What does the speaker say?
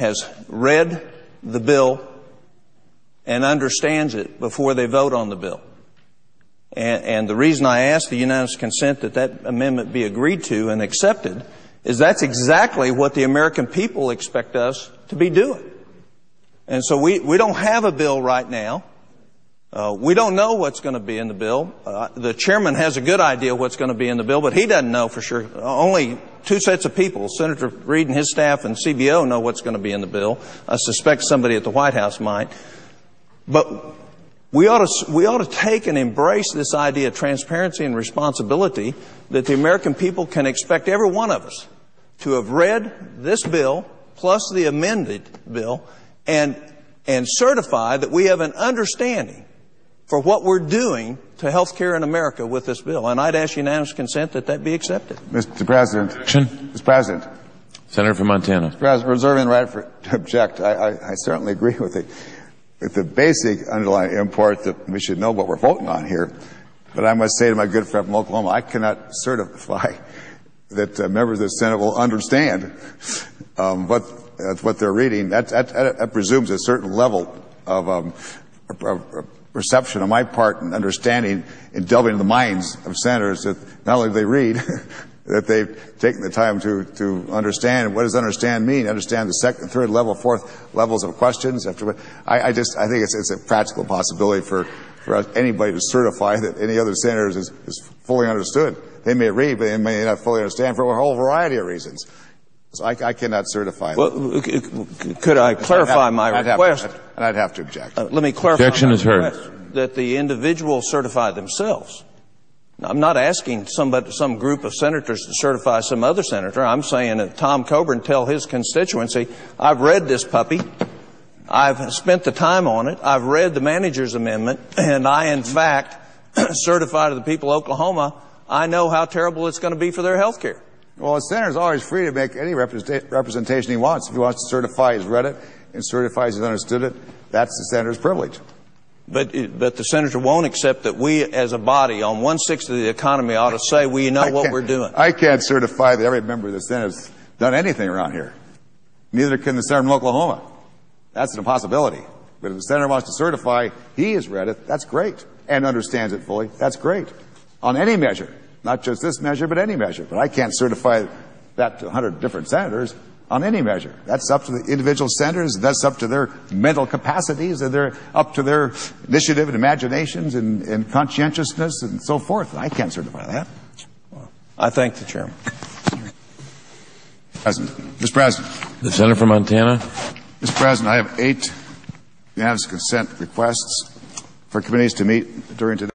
has read the bill and understands it before they vote on the bill. And the reason I asked the unanimous consent that that amendment be agreed to and accepted is that's exactly what the American people expect us to be doing. And so we don't have a bill right now. We don't know what's going to be in the bill. The chairman has a good idea what's going to be in the bill, but he doesn't know for sure. Only two sets of people, Senator Reid and his staff and CBO, know what's going to be in the bill. I suspect somebody at the White House might. But we ought to take and embrace this idea of transparency and responsibility that the American people can expect every one of us to have read this bill plus the amended bill and certify that we have an understanding for what we're doing to health care in America with this bill. And I'd ask unanimous consent that that be accepted. Mr. President. Mr. President. Senator from Montana. Mr. President, reserving the right to object. I certainly agree with the basic underlying import that we should know what we're voting on here. But I must say to my good friend from Oklahoma, I cannot certify that members of the Senate will understand what they're reading. That presumes a certain level of perception on my part and understanding in delving into the minds of senators that not only do they read, that they've taken the time to understand. What does understand mean? Understand the second, third level, fourth levels of questions. I think it's a practical possibility for anybody to certify that any other senators is fully understood. They may read, but they may not fully understand for a whole variety of reasons. So I cannot certify that. Well, could I clarify my request? I'd have to object. Let me clarify Objection my is heard. request that the individual certify themselves. Now, I'm not asking some group of senators to certify some other senator. I'm saying that Tom Coburn tell his constituency, I've read this puppy. I've spent the time on it. I've read the manager's amendment, and I, in fact, certify to the people of Oklahoma, I know how terrible it's going to be for their health care. Well, a senator is always free to make any representation he wants. If he wants to certify he's read it and certifies he's understood it, that's the senator's privilege. But the senator won't accept that we, as a body, on 1/6 of the economy, ought to say we know what we're doing. I can't certify that every member of the Senate has done anything around here. Neither can the senator from Oklahoma. That's an impossibility. But if the senator wants to certify he has read it, that's great, and understands it fully, that's great. On any measure. Not just this measure, but any measure. But I can't certify that to 100 different senators on any measure. That's up to the individual senators. That's up to their mental capacities. And they're up to their initiative and imaginations and conscientiousness and so forth. I can't certify that. I thank the chairman. Mr. President. The senator from Montana. Mr. President, I have 8 unanimous consent requests for committees to meet during today.